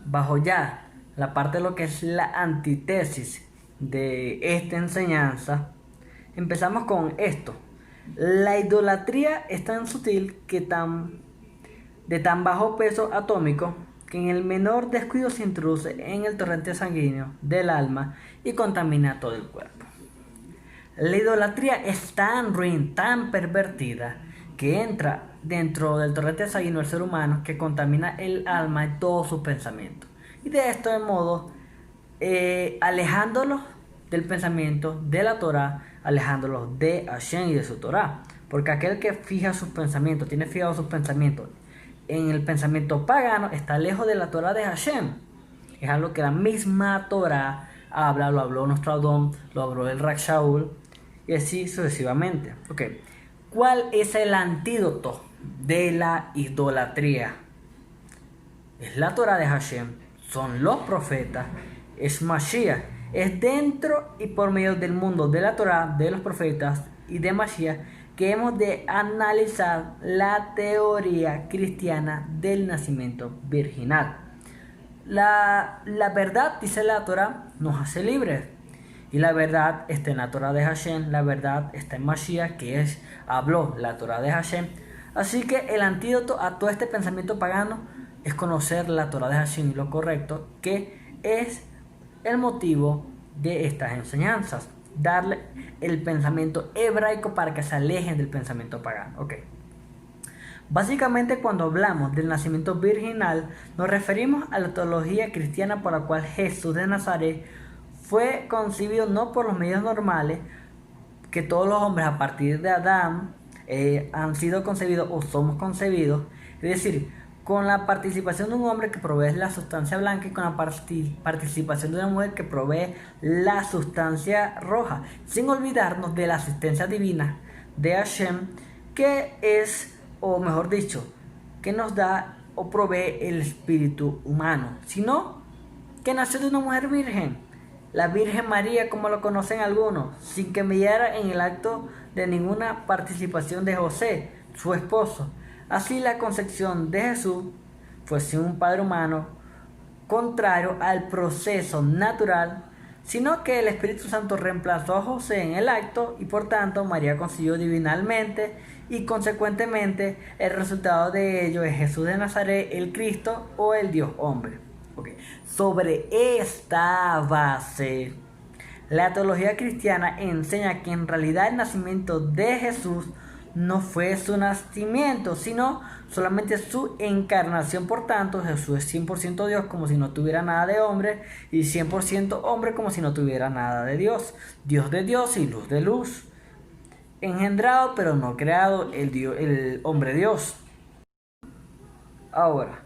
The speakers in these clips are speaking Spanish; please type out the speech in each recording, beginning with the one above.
bajo ya la parte de lo que es la antítesis de esta enseñanza, empezamos con esto. La idolatría es tan sutil de tan bajo peso atómico que en el menor descuido se introduce en el torrente sanguíneo del alma y contamina todo el cuerpo. La idolatría es tan ruin, tan pervertida, que entra dentro del torrente sanguíneo del ser humano, que contamina el alma y todos sus pensamientos. Y de este modo, alejándolos del pensamiento de la Torah, alejándolos de Hashem y de su Torah. Porque aquel que fija sus pensamientos, tiene fijados sus pensamientos en el pensamiento pagano, está lejos de la Torah de Hashem. Es algo que la misma Torah habla, lo habló nuestro Adón, lo habló el Rak Shaul, y así sucesivamente. Okay. ¿Cuál es el antídoto de la idolatría? Es la Torah de Hashem, son los profetas, es Mashiach, es dentro y por medio del mundo de la Torah, de los profetas y de Mashiach, que hemos de analizar la teoría cristiana del nacimiento virginal. La verdad, dice la Torah, nos hace libres. Y la verdad está en la Torah de Hashem, la verdad está en Mashiach, habló la Torah de Hashem. Así que el antídoto a todo este pensamiento pagano es conocer la Torah de Hashem y lo correcto, que es el motivo de estas enseñanzas. Darle el pensamiento hebraico para que se alejen del pensamiento pagano. Okay. Básicamente, cuando hablamos del nacimiento virginal, nos referimos a la teología cristiana por la cual Jesús de Nazaret fue concebido no por los medios normales, que todos los hombres a partir de Adán han sido concebidos o somos concebidos, es decir, con la participación de un hombre que provee la sustancia blanca y con la participación de una mujer que provee la sustancia roja, sin olvidarnos de la asistencia divina de Hashem, que es, o mejor dicho, que nos da o provee el espíritu humano, sino que nació de una mujer virgen, la Virgen María, como lo conocen algunos, sin que mediara en el acto de ninguna participación de José, su esposo. Así la concepción de Jesús fue sin un padre humano, contrario al proceso natural, sino que el Espíritu Santo reemplazó a José en el acto y por tanto María concibió divinalmente y consecuentemente el resultado de ello es Jesús de Nazaret, el Cristo o el Dios hombre. Okay. Sobre esta base, la teología cristiana enseña que en realidad el nacimiento de Jesús no fue su nacimiento, sino solamente su encarnación. Por tanto, Jesús es 100% Dios, como si no tuviera nada de hombre, y 100% hombre, como si no tuviera nada de Dios. Dios de Dios y luz de luz. Engendrado, pero no creado, el hombre Dios. Ahora,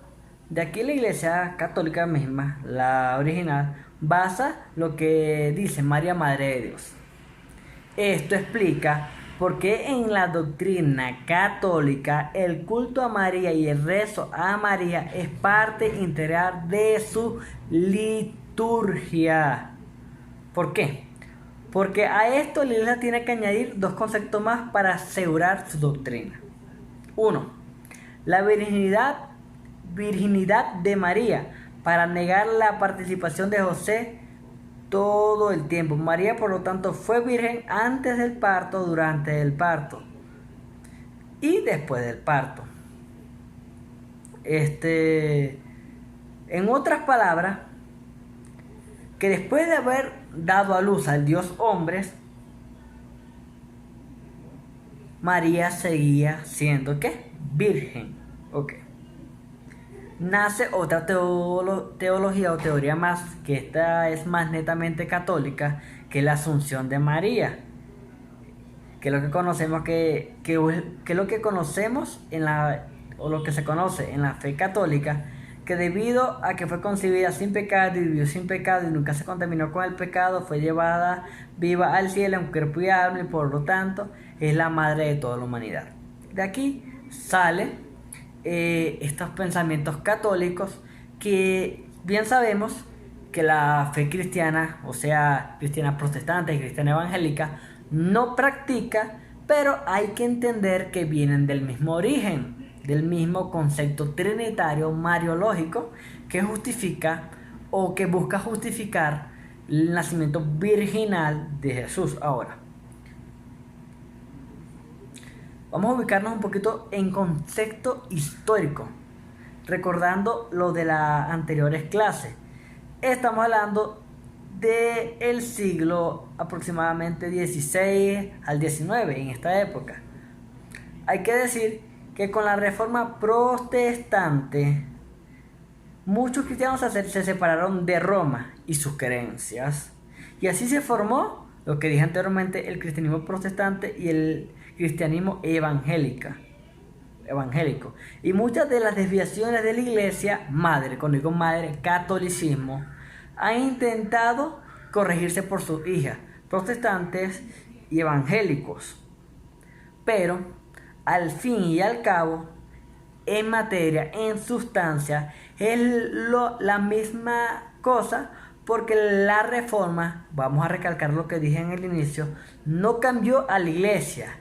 de aquí la Iglesia Católica misma, la original, basa lo que dice María, Madre de Dios. Esto explica por qué en la doctrina católica el culto a María y el rezo a María es parte integral de su liturgia. ¿Por qué? Porque a esto la Iglesia tiene que añadir dos conceptos más para asegurar su doctrina. Uno, la virginidad de María, para negar la participación de José todo el tiempo. María, por lo tanto, fue virgen antes del parto, durante el parto y después del parto. En otras palabras, que después de haber dado a luz al Dios hombre, María seguía siendo ¿qué? Virgen. Ok. Nace otra teología o teoría más, que esta es más netamente católica, que es la Asunción de María, que es lo que conocemos lo que conocemos o lo que se conoce en la fe católica, que debido a que fue concebida sin pecado y vivió sin pecado y nunca se contaminó con el pecado, fue llevada viva al cielo en cuerpo y alma, y por lo tanto es la madre de toda la humanidad. De aquí sale estos pensamientos católicos, que bien sabemos que la fe cristiana, o sea, cristiana protestante y cristiana evangélica, no practica, pero hay que entender que vienen del mismo origen. del mismo concepto trinitario mariológico que justifica o que busca justificar el nacimiento virginal de Jesús. Ahora, vamos a ubicarnos un poquito en concepto histórico, recordando lo de las anteriores clases. Estamos hablando del siglo aproximadamente 16 al 19 en esta época. Hay que decir que con la reforma protestante muchos cristianos se separaron de Roma y sus creencias, y así se formó lo que dije anteriormente, el cristianismo protestante y el cristianismo evangélico. Y muchas de las desviaciones de la iglesia madre, cuando digo madre, catolicismo, han intentado corregirse por sus hijas protestantes y evangélicos, pero al fin y al cabo, en materia, en sustancia, es la misma cosa, porque la reforma, vamos a recalcar lo que dije en el inicio, no cambió a la iglesia,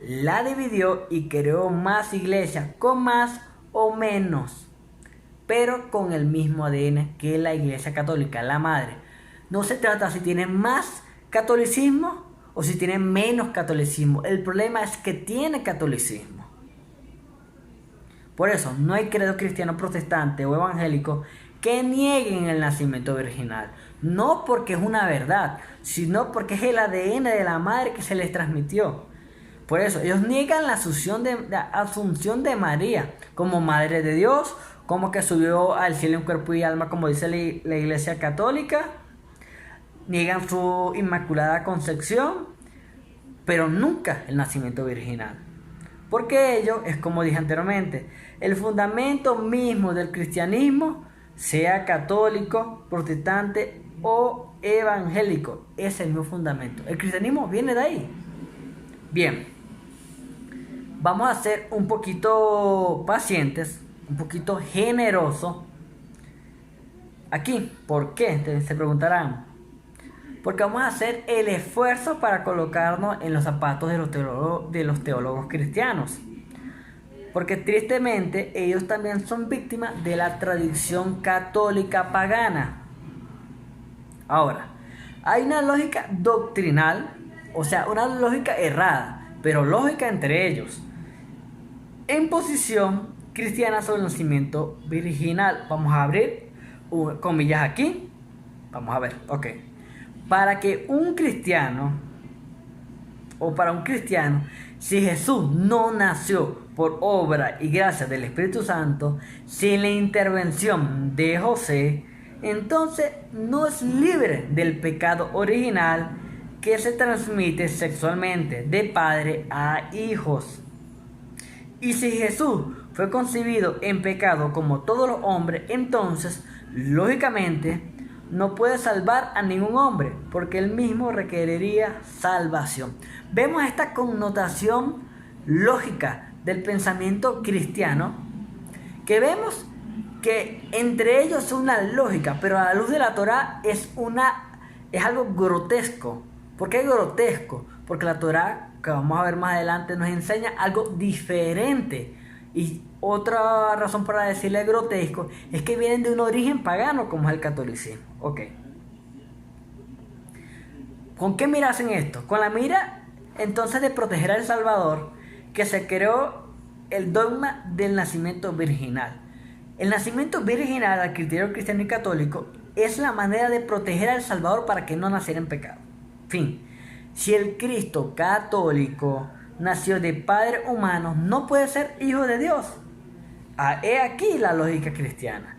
la dividió y creó más iglesias, con más o menos, pero con el mismo ADN que la iglesia católica, la madre. No se trata si tiene más catolicismo o si tiene menos catolicismo, el problema es que tiene catolicismo. Por eso no hay credo cristiano protestante o evangélico que nieguen el nacimiento virginal, no porque es una verdad, sino porque es el ADN de la madre que se les transmitió. Por eso ellos niegan la asunción de María como madre de Dios, como que subió al cielo en cuerpo y alma, como dice la iglesia católica. Niegan su inmaculada concepción, pero nunca el nacimiento virginal. Porque ello es, como dije anteriormente, el fundamento mismo del cristianismo, sea católico, protestante o evangélico, es el mismo fundamento. El cristianismo viene de ahí. Bien, vamos a ser un poquito pacientes, un poquito generosos. Aquí, ¿por qué? Se preguntarán. Porque vamos a hacer el esfuerzo para colocarnos en los zapatos de los teólogos cristianos. Porque tristemente ellos también son víctimas de la tradición católica pagana. Ahora, hay una lógica doctrinal, o sea, una lógica errada, pero lógica entre ellos, en posición cristiana sobre el nacimiento virginal. Vamos a abrir comillas aquí. Vamos a ver, ok. Para un cristiano, si Jesús no nació por obra y gracia del Espíritu Santo, sin la intervención de José, entonces no es libre del pecado original que se transmite sexualmente de padre a hijos. Y si Jesús fue concebido en pecado como todos los hombres, entonces, lógicamente, no puede salvar a ningún hombre, porque él mismo requeriría salvación. Vemos esta connotación lógica del pensamiento cristiano, que vemos que entre ellos es una lógica, pero a la luz de la Torá es algo grotesco. ¿Por qué grotesco? Porque la Torá, que vamos a ver más adelante, nos enseña algo diferente. Y otra razón para decirle grotesco es que vienen de un origen pagano como es el catolicismo. Ok. ¿Con qué mira hacen esto? Con la mira entonces de proteger al Salvador, que se creó el dogma del nacimiento virginal. El nacimiento virginal, al criterio cristiano y católico, es la manera de proteger al Salvador para que no naciera en pecado. Fin. Si el Cristo católico nació de padre humano, no puede ser hijo de Dios. He aquí la lógica cristiana.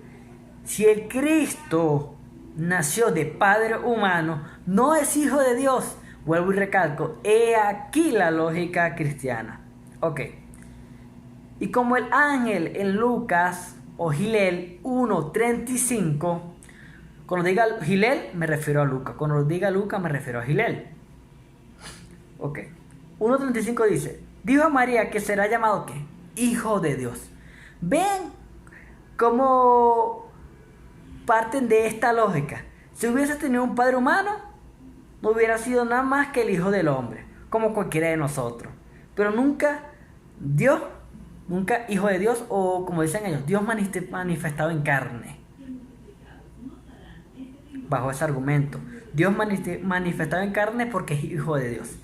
Si el Cristo nació de padre humano, no es hijo de Dios. Vuelvo y recalco, he aquí la lógica cristiana. Ok. Y como el ángel en Lucas o Gilel 1:35, cuando diga Gilel me refiero a Lucas, cuando diga Lucas me refiero a Gilel. Ok. 1:35 dice, dijo a María que será llamado ¿qué? Hijo de Dios. ¿Ven cómo parten de esta lógica? Si hubiese tenido un padre humano, no hubiera sido nada más que el hijo del hombre, como cualquiera de nosotros. Pero nunca Dios nunca hijo de Dios, o como dicen ellos, Dios manifestado en carne. Bajo ese argumento, Dios manifestado en carne porque es hijo de Dios.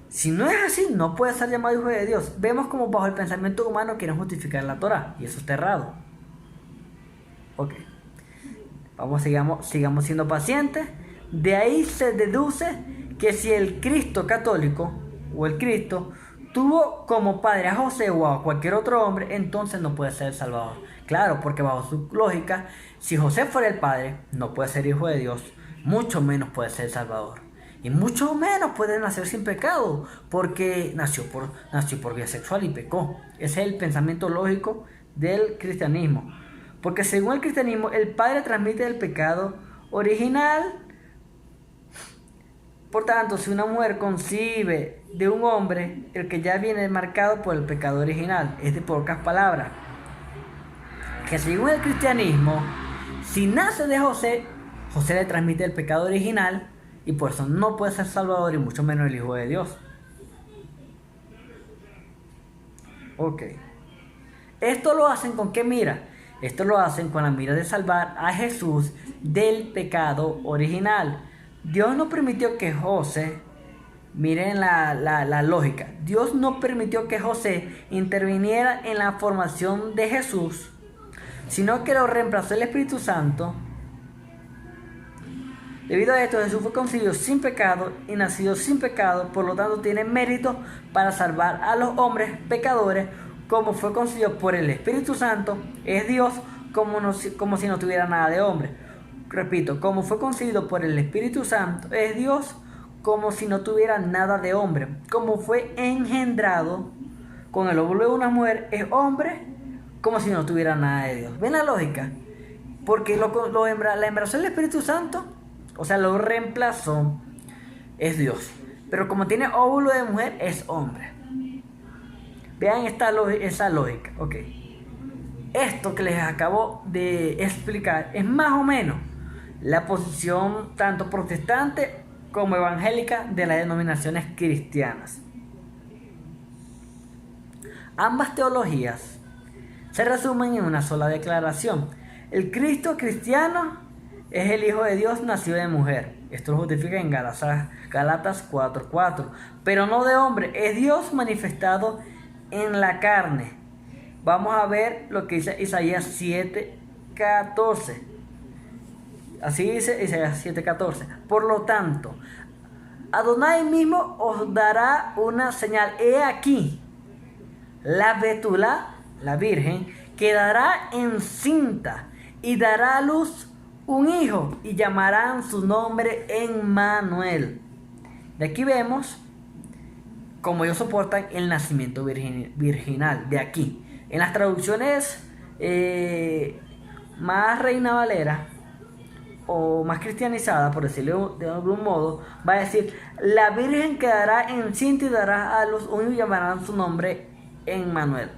Si no es así, no puede ser llamado hijo de Dios. Vemos como bajo el pensamiento humano quieren justificar la Torá, y eso está errado. Ok, sigamos siendo pacientes. De ahí se deduce que si el Cristo católico o el Cristo tuvo como padre a José o a cualquier otro hombre, entonces no puede ser el Salvador. Claro, porque bajo su lógica, si José fuera el padre, no puede ser hijo de Dios, mucho menos puede ser el Salvador. Y mucho menos puede nacer sin pecado, porque nació por vía sexual y pecó. Ese es el pensamiento lógico del cristianismo. Porque según el cristianismo, el padre transmite el pecado original. Por tanto, si una mujer concibe de un hombre, el que ya viene marcado por el pecado original, es de pocas palabras, que según el cristianismo, si nace de José, José le transmite el pecado original y por eso no puede ser Salvador y mucho menos el Hijo de Dios. Ok. ¿Esto lo hacen con qué mira? Esto lo hacen con la mira de salvar a Jesús del pecado original. Dios no permitió que José, miren la lógica, Dios no permitió que José interviniera en la formación de Jesús, sino que lo reemplazó el Espíritu Santo. Debido a esto, Jesús fue concebido sin pecado y nacido sin pecado, por lo tanto tiene mérito para salvar a los hombres pecadores, como fue concebido por el Espíritu Santo, es Dios como si no tuviera nada de hombre. Repito, como fue concebido por el Espíritu Santo, es Dios como si no tuviera nada de hombre. Como fue engendrado con el óvulo de una mujer, es hombre como si no tuviera nada de Dios. ¿Ven la lógica? Porque la embarazó el Espíritu Santo, o sea, lo reemplazó, es Dios. Pero como tiene óvulo de mujer, es hombre. Vean esa lógica. Ok. Esto que les acabo de explicar es más o menos la posición tanto protestante como evangélica de las denominaciones cristianas. Ambas teologías se resumen en una sola declaración. El Cristo cristiano es el Hijo de Dios nacido de mujer. Esto lo justifica en Gálatas 4:4. Pero no de hombre, es Dios manifestado en la carne. Vamos a ver lo que dice Isaías 7:14. Así dice Isaías 7:14. Por lo tanto, Adonai mismo os dará una señal. He aquí, la Betulá, la Virgen, quedará encinta y dará a luz un hijo y llamarán su nombre Emmanuel. De aquí vemos cómo ellos soportan el nacimiento virginal. De aquí. En las traducciones más Reina Valera o más cristianizada, por decirlo de algún modo, va a decir: la Virgen quedará encinta y dará a luz un hijo y llamarán su nombre Emmanuel.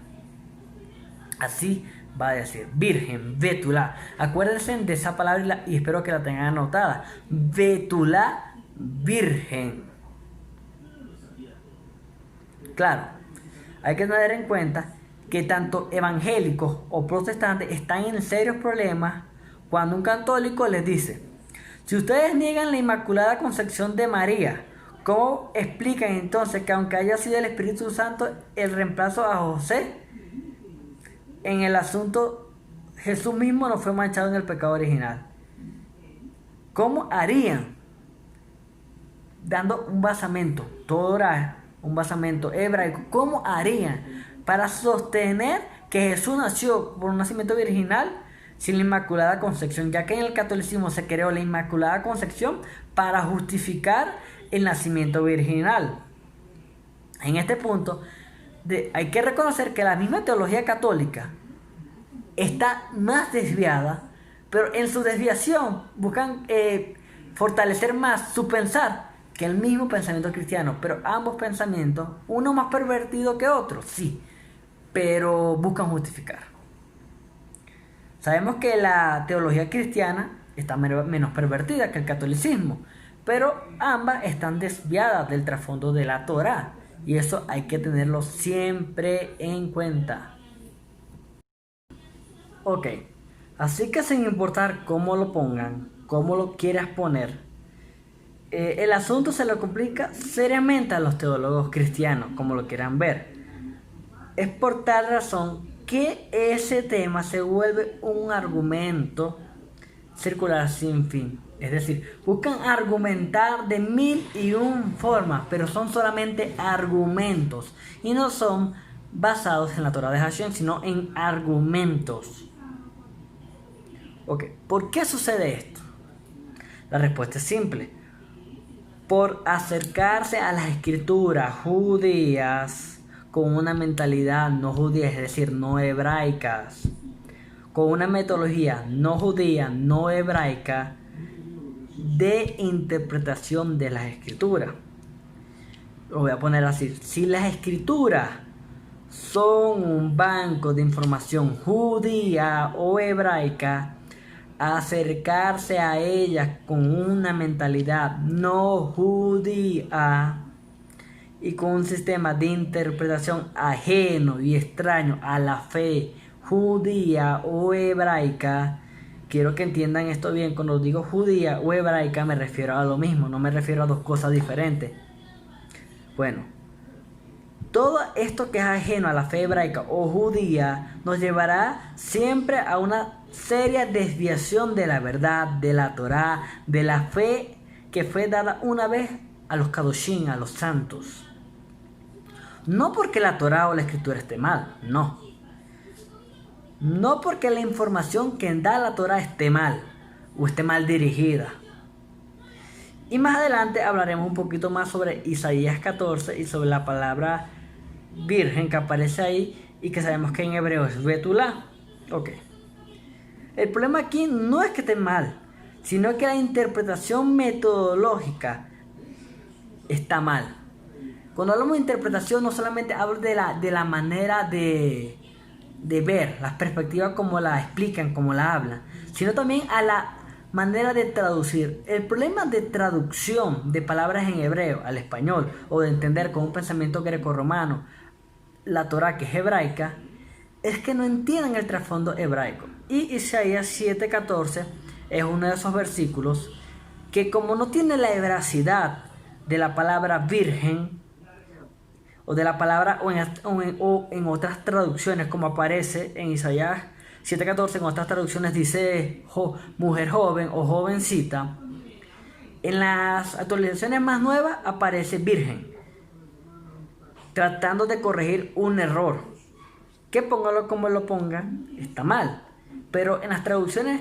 Así va a decir Virgen, Betulá. Acuérdense de esa palabra y espero que la tengan anotada. Betulá, Virgen. Claro, hay que tener en cuenta que tanto evangélicos o protestantes están en serios problemas cuando un católico les dice: si ustedes niegan la Inmaculada Concepción de María, ¿cómo explican entonces que aunque haya sido el Espíritu Santo el reemplazo a José, en el asunto Jesús mismo no fue manchado en el pecado original? ¿Cómo harían? Dando un basamento, un basamento hebraico, ¿cómo harían para sostener que Jesús nació por un nacimiento virginal sin la Inmaculada Concepción? Ya que en el catolicismo se creó la Inmaculada Concepción para justificar el nacimiento virginal. En este punto hay que reconocer que la misma teología católica está más desviada, pero en su desviación buscan fortalecer más su pensar que el mismo pensamiento cristiano. Pero ambos pensamientos, uno más pervertido que otro, sí, pero buscan justificar. Sabemos que la teología cristiana está menos pervertida que el catolicismo, pero ambas están desviadas del trasfondo de la Torá, Y eso hay que tenerlo siempre en cuenta. Ok, así que sin importar cómo lo pongan, cómo lo quieras poner, el asunto se lo complica seriamente a los teólogos cristianos, como lo quieran ver. Es por tal razón que ese tema se vuelve un argumento circular sin fin. Es decir, buscan argumentar de 1001 formas, pero son solamente argumentos y no son basados en la Torah de Hashem, sino en argumentos. Ok, ¿por qué sucede esto? La respuesta es simple. Por acercarse a las escrituras judías con una mentalidad no judía, es decir, no hebraicas, con una metodología no judía, no hebraica, de interpretación de las escrituras. Lo voy a poner así: si las escrituras son un banco de información judía o hebraica, acercarse a ellas con una mentalidad no judía y con un sistema de interpretación ajeno y extraño a la fe judía o hebraica. Quiero que entiendan esto bien. Cuando digo judía o hebraica me refiero a lo mismo, no me refiero a dos cosas diferentes. Bueno, todo esto que es ajeno a la fe hebraica o judía nos llevará siempre a una seria desviación de la verdad, de la Torá, de la fe que fue dada una vez a los Kadoshim, a los santos. No porque la Torá o la escritura esté mal, no. No porque la información que da la Torá esté mal o esté mal dirigida. Y más adelante hablaremos un poquito más sobre Isaías 14 y sobre la palabra virgen que aparece ahí y que sabemos que en hebreo es Betulá. Ok. El problema aquí no es que esté mal, sino que la interpretación metodológica está mal. Cuando hablamos de interpretación no solamente hablo de la manera de ver, las perspectivas como la explican, como la hablan, sino también a la manera de traducir. El problema de traducción de palabras en hebreo al español o de entender con un pensamiento grecorromano la Torá, que es hebraica, es que no entienden el trasfondo hebraico. Y Isaías 7:14 es uno de esos versículos que, como no tiene la veracidad de la palabra virgen o de la palabra o en otras traducciones, como aparece en Isaías 7:14, en otras traducciones dice mujer joven o jovencita. En las actualizaciones más nuevas aparece virgen, tratando de corregir un error. Que póngalo como lo pongan, está mal. Pero en las traducciones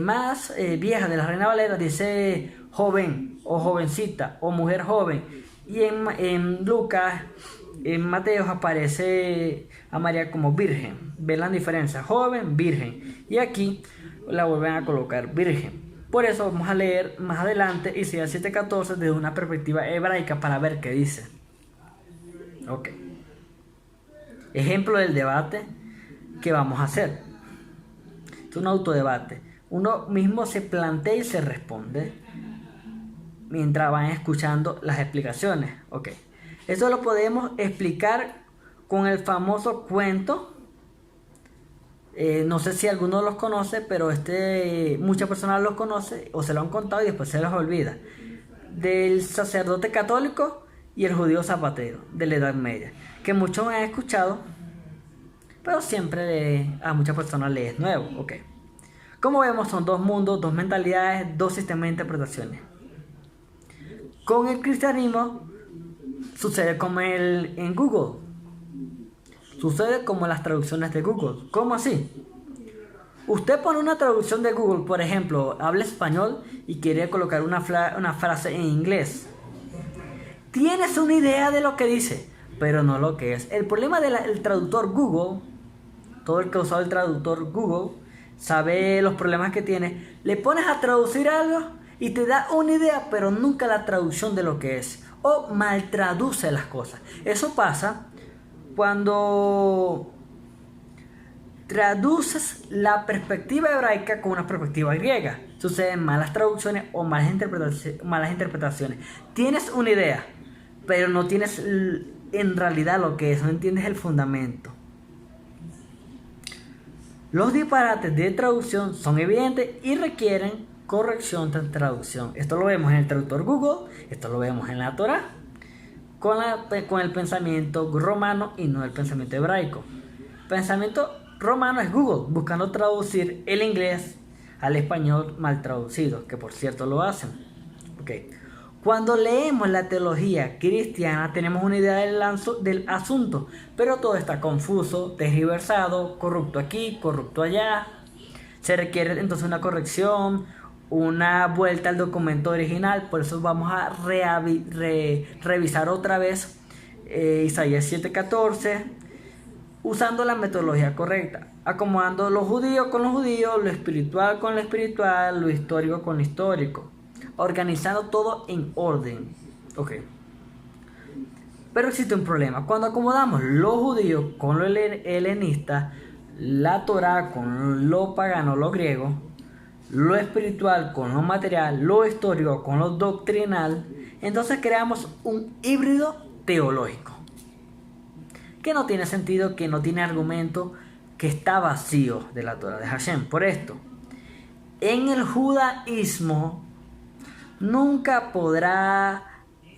más viejas de la Reina Valera dice joven o jovencita o mujer joven. Y en Lucas, en Mateo aparece a María como virgen. ¿Ven la diferencia? Joven, virgen. Y aquí la vuelven a colocar virgen. Por eso vamos a leer más adelante Isaías 7:14 desde una perspectiva hebraica para ver qué dice. Ok. Ejemplo del debate que vamos a hacer. Es un autodebate. Uno mismo se plantea y se responde mientras van escuchando las explicaciones. Ok. Eso lo podemos explicar con el famoso cuento. No sé si alguno los conoce, pero muchas personas los conocen o se lo han contado y después se los olvida. Del sacerdote católico y el judío zapatero de la Edad Media, que muchos han escuchado, pero siempre a muchas personas les es nuevo. Ok. Como vemos, son dos mundos, dos mentalidades, dos sistemas de interpretaciones. Con el cristianismo sucede como en Google. Sucede como las traducciones de Google. ¿Cómo así? Usted pone una traducción de Google, por ejemplo, habla español y quiere colocar una frase en inglés. Tienes una idea de lo que dice, pero no lo que es. El problema del traductor Google, todo el que ha usado el traductor Google sabe los problemas que tiene. Le pones a traducir algo y te da una idea, pero nunca la traducción de lo que es. O mal traduce las cosas. Eso pasa cuando traduces la perspectiva hebraica con una perspectiva griega. Suceden malas traducciones o malas interpretaciones. Tienes una idea, pero no tienes en realidad lo que es, no entiendes el fundamento. Los disparates de traducción son evidentes y requieren corrección tras traducción. Esto lo vemos en el traductor Google, esto lo vemos en la Torá, con el pensamiento romano y no el pensamiento hebraico. Pensamiento romano es Google, buscando traducir el inglés al español mal traducido, que por cierto lo hacen. Okay. Cuando leemos la teología cristiana tenemos una idea del asunto, pero todo está confuso, tergiversado, corrupto aquí, corrupto allá. Se requiere entonces una corrección, una vuelta al documento original. Por eso vamos a revisar otra vez Isaías 7:14, usando la metodología correcta, acomodando lo judío con lo judío, lo espiritual con lo espiritual, lo histórico con lo histórico, organizando todo en orden. Ok. Pero existe un problema. Cuando acomodamos lo judío con lo helenista, la Torá con lo pagano, lo griego, lo espiritual con lo material, lo histórico con lo doctrinal, entonces creamos un híbrido teológico que no tiene sentido, que no tiene argumento, que está vacío de la Torá de Hashem. Por esto, en el judaísmo nunca podrá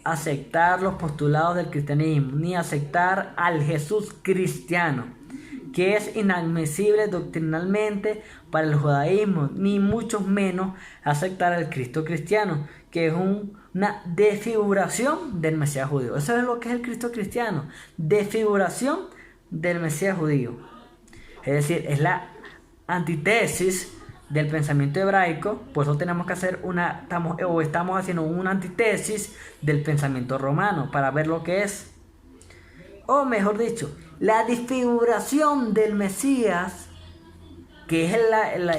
aceptar los postulados del cristianismo, ni aceptar al Jesús cristiano, que es inadmisible doctrinalmente para el judaísmo, ni mucho menos aceptar al Cristo cristiano, que es una desfiguración del Mesías judío. Eso es lo que es el Cristo cristiano, desfiguración del Mesías judío. Es decir, es la antítesis del pensamiento hebraico. Por eso tenemos que hacer estamos haciendo una antítesis del pensamiento romano para ver lo que es. O mejor dicho, la desfiguración del Mesías, que es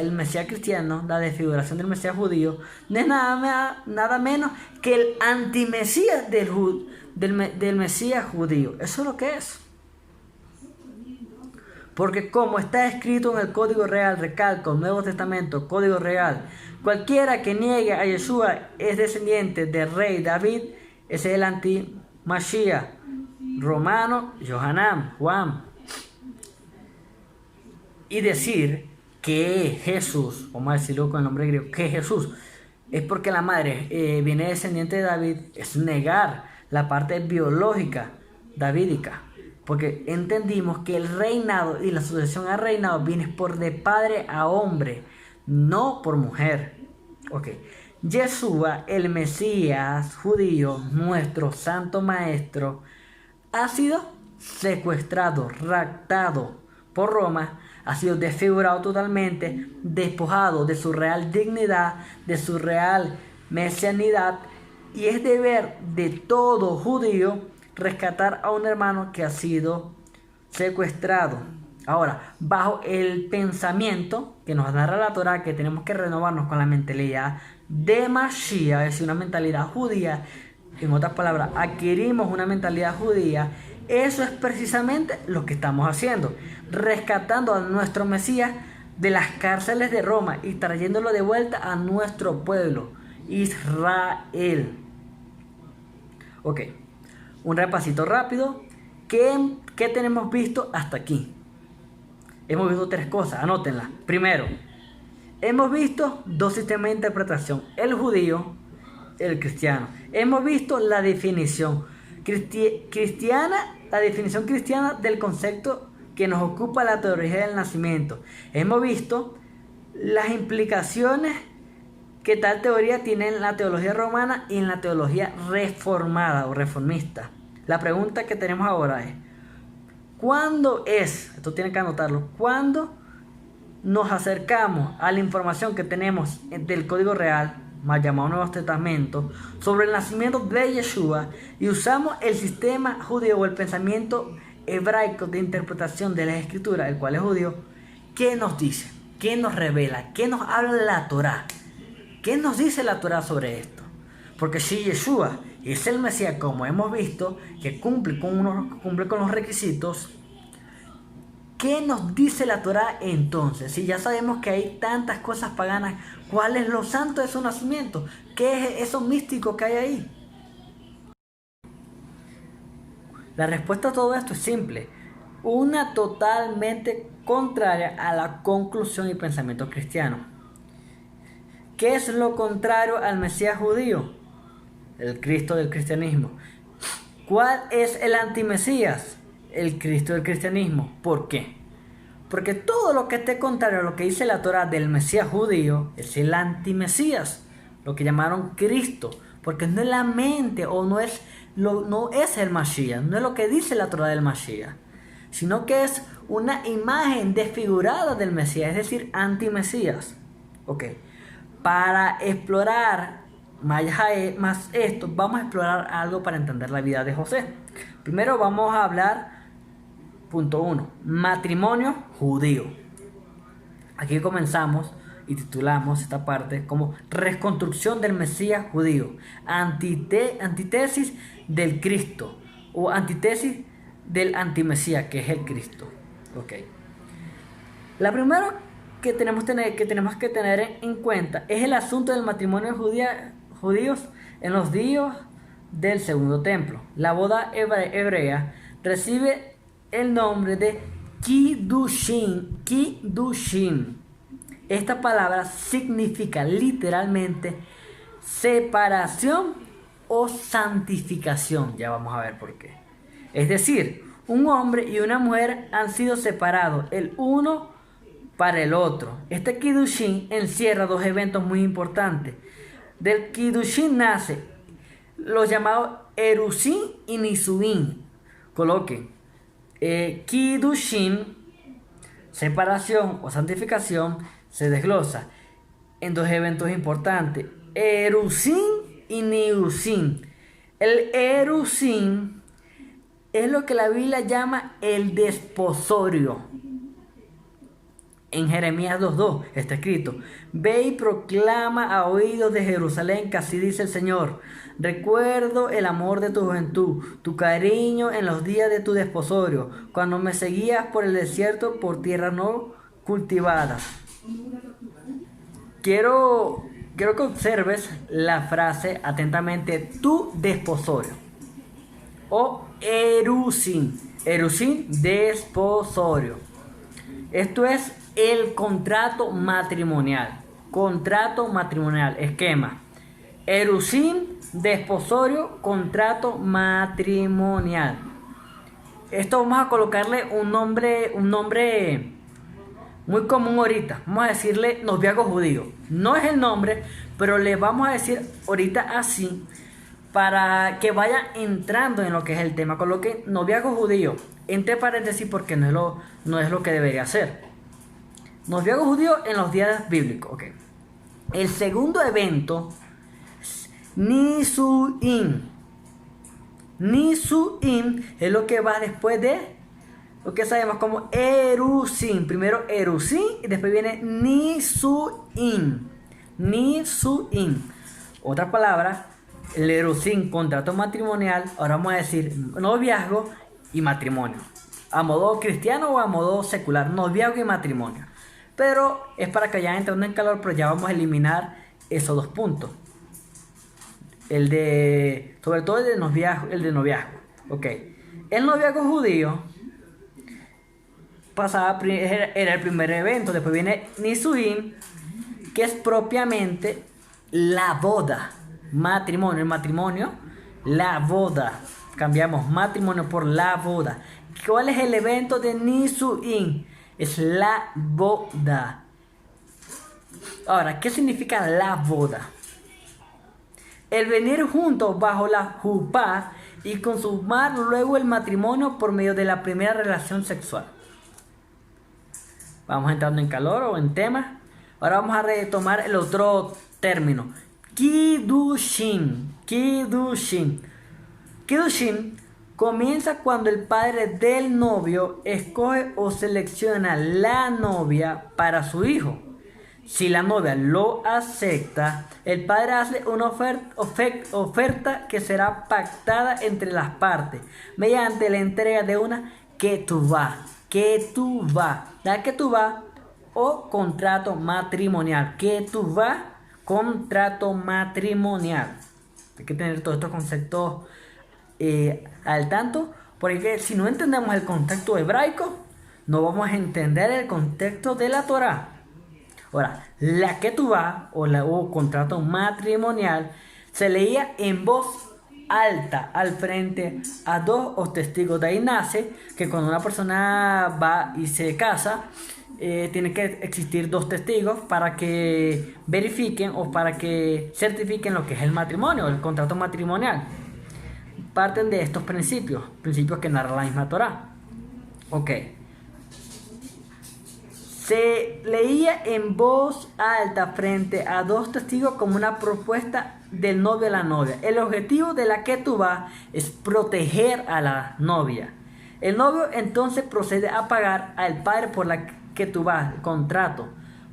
el Mesías cristiano, la desfiguración del Mesías judío, no es nada menos que el antimesías del Mesías judío. Eso es lo que es. Porque como está escrito en el Código Real, recalco, Nuevo Testamento, Código Real, cualquiera que niegue a Yeshua es descendiente del rey David, ese es el anti-Mashiach. Romano, Yohanan, Juan. Y decir que Jesús, vamos a decirlo con el nombre griego, que Jesús es porque la madre viene descendiente de David, es negar la parte biológica davídica. Porque entendimos que el reinado y la sucesión al reinado viene por de padre a hombre, no por mujer. Ok. Yeshua, el Mesías judío, nuestro santo maestro, ha sido secuestrado, raptado por Roma, ha sido desfigurado totalmente, despojado de su real dignidad, de su real mesianidad, y es deber de todo judío rescatar a un hermano que ha sido secuestrado. Ahora, bajo el pensamiento que nos narra la Torá, que tenemos que renovarnos con la mentalidad de Mashiach, es decir, una mentalidad judía. En otras palabras, adquirimos una mentalidad judía. Eso es precisamente lo que estamos haciendo, rescatando a nuestro Mesías de las cárceles de Roma y trayéndolo de vuelta a nuestro pueblo, Israel. Ok, un repasito rápido. ¿Qué tenemos visto hasta aquí? Hemos visto tres cosas, anótenlas. Primero, hemos visto dos sistemas de interpretación, el judío, el cristiano. Hemos visto la definición cristiana, la definición cristiana del concepto que nos ocupa la teología del nacimiento. Hemos visto las implicaciones que tal teoría tiene en la teología romana y en la teología reformada o reformista. La pregunta que tenemos ahora es, ¿cuándo es, esto tienen que anotarlo, cuándo nos acercamos a la información que tenemos del Código Real, más llamado Nuevo Testamento, sobre el nacimiento de Yeshua, y usamos el sistema judío o el pensamiento hebraico de interpretación de las Escrituras, el cual es judío? ¿Qué nos dice? ¿Qué nos revela? ¿Qué nos habla la Torá? ¿Qué nos dice la Torá sobre esto? Porque si Yeshua es el Mesías, como hemos visto, que cumple con los requisitos, ¿qué nos dice la Torá entonces? Si ya sabemos que hay tantas cosas paganas, ¿cuál es lo santo de su nacimiento? ¿Qué es eso místico que hay ahí? La respuesta a todo esto es simple. Una totalmente contraria a la conclusión y pensamiento cristiano. ¿Qué es lo contrario al Mesías judío? El Cristo del cristianismo. ¿Cuál es el antimesías? El Cristo del cristianismo. ¿Por qué? Porque todo lo que esté contrario a lo que dice la Torá del Mesías judío es el antimesías, lo que llamaron Cristo, porque no es la mente o no es el Mashiach, no es lo que dice la Torá del Mashiach, sino que es una imagen desfigurada del Mesías, es decir, antimesías. Ok, para explorar más esto, vamos a explorar algo para entender la vida de José. Primero vamos a hablar. Punto 1. Matrimonio judío. Aquí comenzamos y titulamos esta parte como reconstrucción del Mesías judío. Antítesis del Cristo o antítesis del antimesías, que es el Cristo. Ok. La primera que tenemos que tener en cuenta es el asunto del matrimonio judíos en los días del segundo templo. La boda hebrea recibe el nombre de Kiddushin. Kiddushin. Esta palabra significa literalmente separación o santificación. Ya vamos a ver por qué. Es decir, un hombre y una mujer han sido separados el uno para el otro. Este Kiddushin encierra dos eventos muy importantes. Del Kiddushin nace los llamados Erusin y Nisuin. Coloquen. Kiddushin, separación o santificación, se desglosa en dos eventos importantes: Erusin y Niusin. El Erusin es lo que la Biblia llama el desposorio. En Jeremías 2:2 está escrito: ve y proclama a oídos de Jerusalén que así dice el Señor. Recuerdo el amor de tu juventud, tu cariño en los días de tu desposorio, cuando me seguías por el desierto, por tierra no cultivada. Quiero que observes la frase atentamente: tu desposorio. O Erusin. Erusin, desposorio. Esto es el contrato matrimonial. Contrato matrimonial, esquema. Erusin, desposorio, contrato matrimonial. Esto vamos a colocarle un nombre muy común ahorita. Vamos a decirle noviazgo judío. No es el nombre, pero le vamos a decir ahorita así para que vaya entrando en lo que es el tema. Coloque noviazgo judío entre paréntesis porque no es lo que debería ser. Noviazgo judío en los días bíblicos. Okay. El segundo evento es Nisuin. Nisuin es lo que va después de lo que sabemos como Erusin. Primero Erusin y después viene Nisuin. Nisuin. Otra palabra, el Erusin, contrato matrimonial. Ahora vamos a decir noviazgo y matrimonio. A modo cristiano o a modo secular. Noviazgo y matrimonio. Pero es para que ya entrando en calor, pero ya vamos a eliminar esos dos puntos. Sobre todo el de noviazgo. Ok. El noviazgo judío era el primer evento. Después viene Nisuin, que es propiamente la boda. Matrimonio. El matrimonio, la boda. Cambiamos matrimonio por la boda. ¿Cuál es el evento de Nisuin? Es la boda. Ahora, ¿qué significa la boda? El venir juntos bajo la jupá y consumar luego el matrimonio por medio de la primera relación sexual. Vamos entrando en calor o en tema. Ahora vamos a retomar el otro término. Kiddushin. Kiddushin. Kiddushin comienza cuando el padre del novio escoge o selecciona la novia para su hijo. Si la novia lo acepta, el padre hace una oferta que será pactada entre las partes mediante la entrega de una ketubá. La ketubá o contrato matrimonial. Ketubá, contrato matrimonial. Hay que tener todos estos conceptos al tanto Porque si no entendemos el contexto hebraico, no vamos a entender el contexto de la Torá. Ahora, la ketubá o contrato matrimonial se leía en voz alta al frente a dos o testigos. De ahí nace que cuando una persona va y se casa, tiene que existir dos testigos para que verifiquen o para que certifiquen lo que es el matrimonio, el contrato matrimonial. Parten de estos principios que narra la misma Torá. Ok. Se leía en voz alta frente a dos testigos como una propuesta del novio a la novia. El objetivo de la ketubá es proteger a la novia. El novio entonces procede a pagar al padre por la ketubá, el contrato,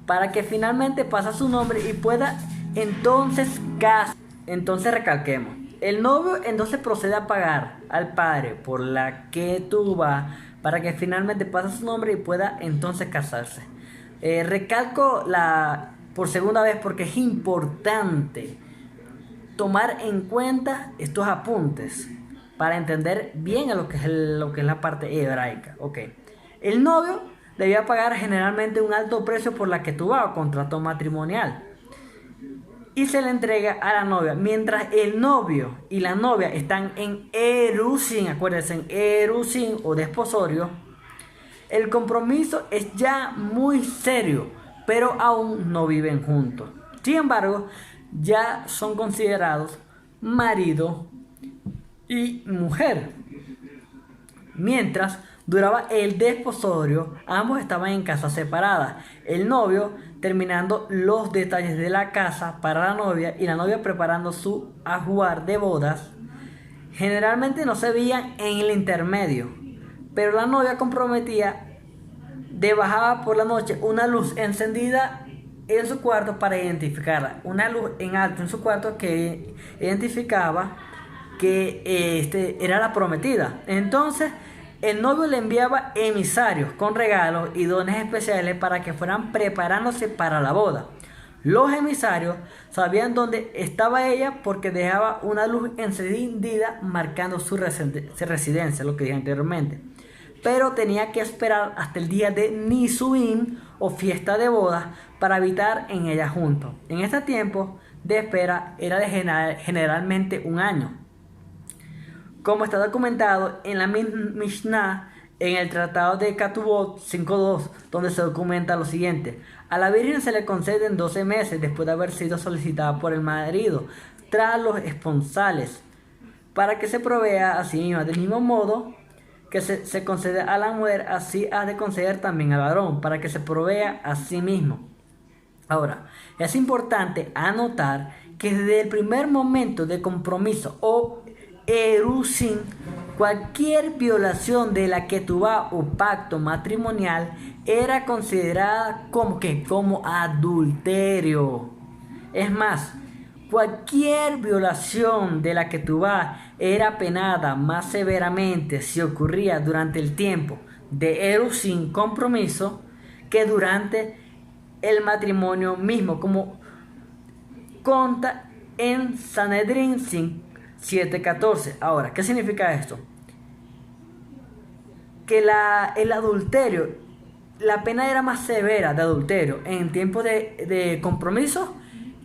para que finalmente pase su nombre y pueda entonces casar. Entonces recalquemos. El novio entonces procede a pagar al padre por la ketubá para que finalmente pase su nombre y pueda entonces casarse. Recalco por segunda vez porque es importante tomar en cuenta estos apuntes para entender bien lo que es la parte hebraica. Okay. El novio debía pagar generalmente un alto precio por la ketubá o contrato matrimonial y se le entrega a la novia. Mientras el novio y la novia están en Erusin, acuérdense, en Erusin o desposorio, el compromiso es ya muy serio, pero aún no viven juntos. Sin embargo, ya son considerados marido y mujer. Mientras duraba el desposorio, ambos estaban en casas separadas. El novio terminando los detalles de la casa para la novia y la novia preparando su ajuar de bodas. Generalmente no se veían en el intermedio, pero la novia comprometía dejaba por la noche una luz encendida en su cuarto para identificarla. Una luz en alto en su cuarto que identificaba que era la prometida. Entonces el novio le enviaba emisarios con regalos y dones especiales para que fueran preparándose para la boda. Los emisarios sabían dónde estaba ella porque dejaba una luz encendida marcando su residencia, lo que dije anteriormente. Pero tenía que esperar hasta el día de Nisuin o fiesta de bodas para habitar en ella juntos. En este tiempo de espera era de generalmente un año. Como está documentado en la Mishnah, en el Tratado de Ketubot 5.2, donde se documenta lo siguiente: a la Virgen se le conceden 12 meses después de haber sido solicitada por el marido, tras los esponsales, para que se provea a sí misma. Del mismo modo que se concede a la mujer, así ha de conceder también al varón, para que se provea a sí mismo. Ahora, es importante anotar que desde el primer momento de compromiso o erusin, cualquier violación de la ketubá o pacto matrimonial era considerada como adulterio. Es más, cualquier violación de la ketubá era penada más severamente si ocurría durante el tiempo de erusin, compromiso, que durante el matrimonio mismo, como consta en Sanedrín 7.14. Ahora, ¿qué significa esto? Que el adulterio, la pena era más severa de adulterio en tiempo de compromiso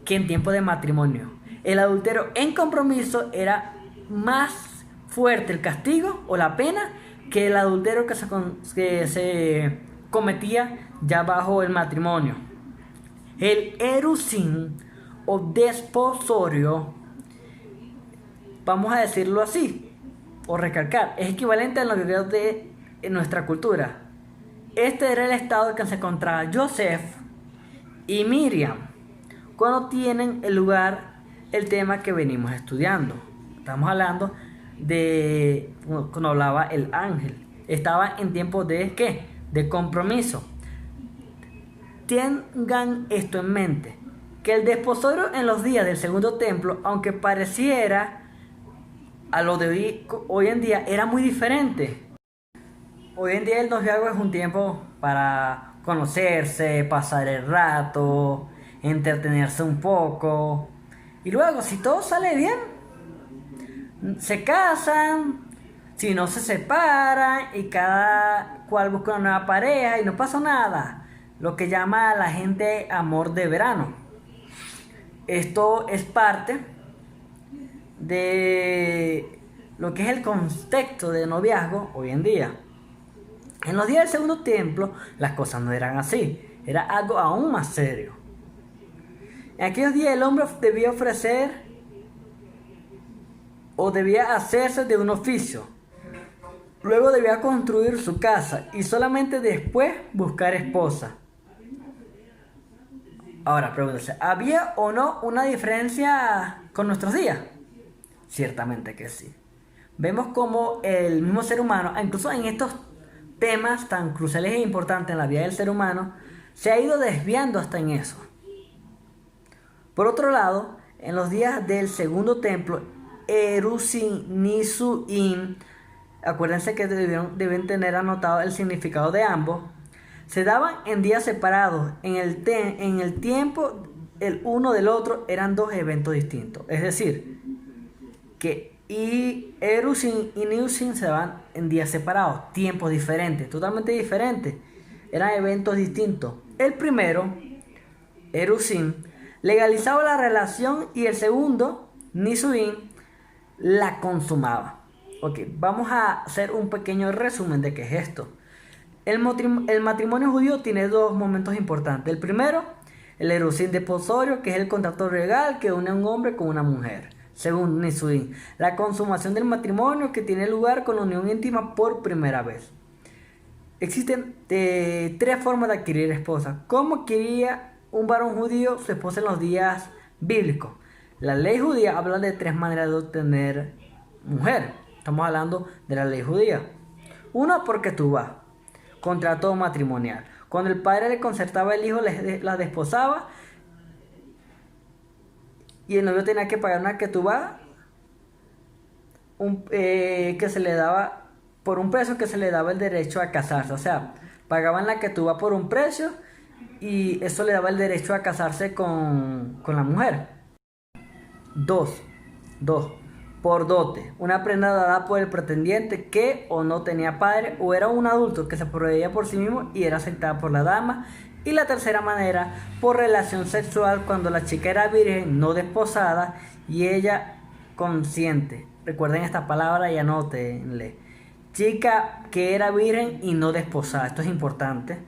que en tiempo de matrimonio. El adulterio en compromiso era más fuerte el castigo o la pena que el adulterio que se cometía ya bajo el matrimonio. El erusin o desposorio, vamos a decirlo así, o recalcar, es equivalente al novio de nuestra cultura. Este era el estado en que se encontraba Joseph y Miriam cuando tienen el lugar el tema que venimos estudiando. Estamos hablando de cuando hablaba el ángel. Estaba en tiempo de ¿qué? De compromiso. Tengan esto en mente, que el desposorio en los días del segundo templo, aunque pareciera a lo de hoy en día, era muy diferente. Hoy en día el noviazgo es un tiempo para conocerse, pasar el rato, entretenerse un poco, y luego si todo sale bien, se casan, Si no se separan y cada cual busca una nueva pareja y no pasa nada. Lo que llama a la gente amor de verano. Esto es parte de lo que es el contexto de noviazgo hoy en día. En los días del segundo templo las cosas no eran así, era algo aún más serio. En aquellos días el hombre debía ofrecer o debía hacerse de un oficio. Luego debía construir su casa y solamente después buscar esposa. Ahora pregúntese, ¿había o no una diferencia con nuestros días? Ciertamente que sí. Vemos como el mismo ser humano, incluso en estos temas tan cruciales e importantes en la vida del ser humano, se ha ido desviando hasta en eso. Por otro lado, en los días del segundo templo, Erusin Nisuin, acuérdense que deben tener anotado el significado de ambos, se daban en días separados. En el tiempo el uno del otro eran dos eventos distintos. Es decir, que Erusin y Niusin se daban en días separados, tiempos diferentes, totalmente diferentes. Eran eventos distintos. El primero, Erusin, legalizaba la relación y el segundo, Nisuin, la consumaba. Ok, vamos a hacer un pequeño resumen de qué es esto. El matrimonio judío tiene dos momentos importantes. El primero, el Erusin desposorio, que es el contrato legal que une a un hombre con una mujer. Según Nisuin, la consumación del matrimonio que tiene lugar con la unión íntima por primera vez. Existen tres formas de adquirir esposa. ¿Cómo adquiría un varón judío su esposa en los días bíblicos? La ley judía habla de tres maneras de obtener mujer. Estamos hablando de la ley judía. Uno, porque tú vas. Contrato matrimonial. Cuando el padre le concertaba el hijo, la desposaba y el novio tenía que pagar una ketubá que se le daba por un precio que se le daba el derecho a casarse. O sea, pagaban la ketubá por un precio y eso le daba el derecho a casarse con la mujer. Dos, por dote, una prenda dada por el pretendiente que o no tenía padre o era un adulto que se proveía por sí mismo y era aceptada por la dama. Y la tercera manera, por relación sexual, cuando la chica era virgen, no desposada y ella consciente. Recuerden esta palabra y anótenle. Chica que era virgen y no desposada, esto es importante.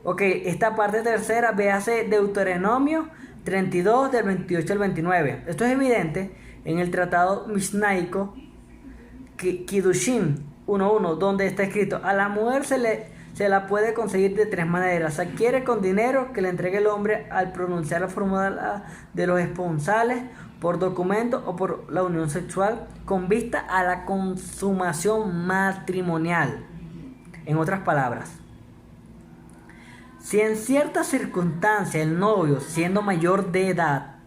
Ok, esta parte tercera, véase Deuteronomio 32 del 28 al 29. Esto es evidente en el tratado mishnaico Kiddushin 1.1, donde está escrito: a la mujer se la puede conseguir de tres maneras. Se adquiere con dinero que le entregue el hombre al pronunciar la fórmula de los esponsales, por documento o por la unión sexual con vista a la consumación matrimonial. En otras palabras, si en ciertas circunstancias el novio, siendo mayor de edad,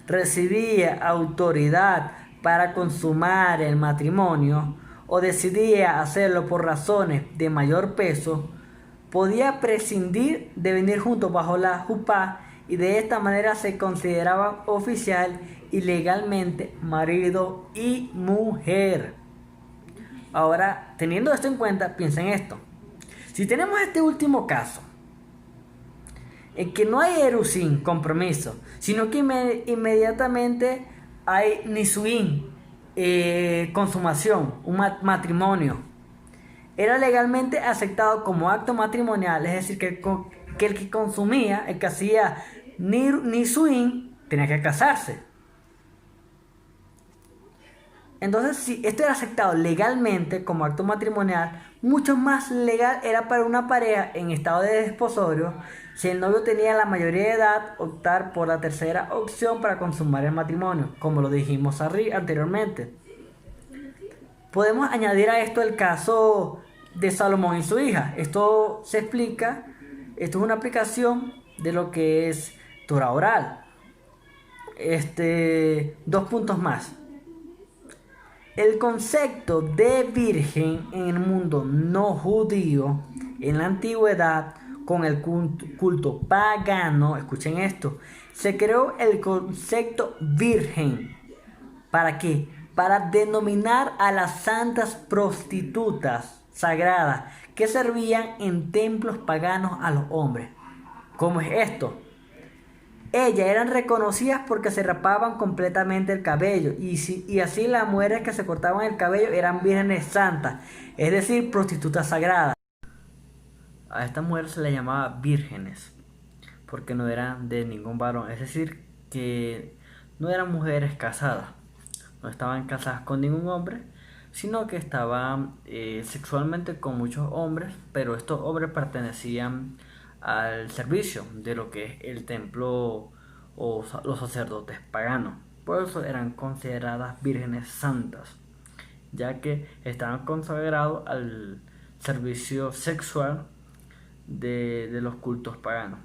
recibía autoridad para consumar el matrimonio o decidía hacerlo por razones de mayor peso, podía prescindir de venir juntos bajo la jupá y de esta manera se consideraban oficial y legalmente marido y mujer. Ahora, teniendo esto en cuenta, piensa en esto. Si tenemos este último caso, en que no hay erusin, compromiso, sino que inmediatamente hay nisuin, consumación, un matrimonio, era legalmente aceptado como acto matrimonial, es decir, que el que consumía, el que hacía nisuin, tenía que casarse. Entonces, si esto era aceptado legalmente como acto matrimonial, mucho más legal era para una pareja en estado de desposorio, si el novio tenía la mayoría de edad, optar por la tercera opción para consumar el matrimonio, como lo dijimos anteriormente. Podemos añadir a esto el caso de Salomón y su hija. Esto se explica, esto es una aplicación de lo que es Torah oral. Dos puntos más. El concepto de virgen en el mundo no judío en la antigüedad con el culto pagano, escuchen esto, se creó el concepto virgen. ¿Para qué? para denominar a las santas prostitutas sagradas que servían en templos paganos a los hombres. ¿Cómo es esto? Ellas eran reconocidas porque se rapaban completamente el cabello y así las mujeres que se cortaban el cabello eran vírgenes santas, es decir, prostitutas sagradas. A estas mujeres se les llamaba vírgenes porque no eran de ningún varón, es decir, que no eran mujeres casadas, no estaban casadas con ningún hombre, sino que estaban sexualmente con muchos hombres, pero estos hombres pertenecían al servicio de lo que es el templo o los sacerdotes paganos. Por eso eran consideradas vírgenes santas, ya que estaban consagrados al servicio sexual de los cultos paganos.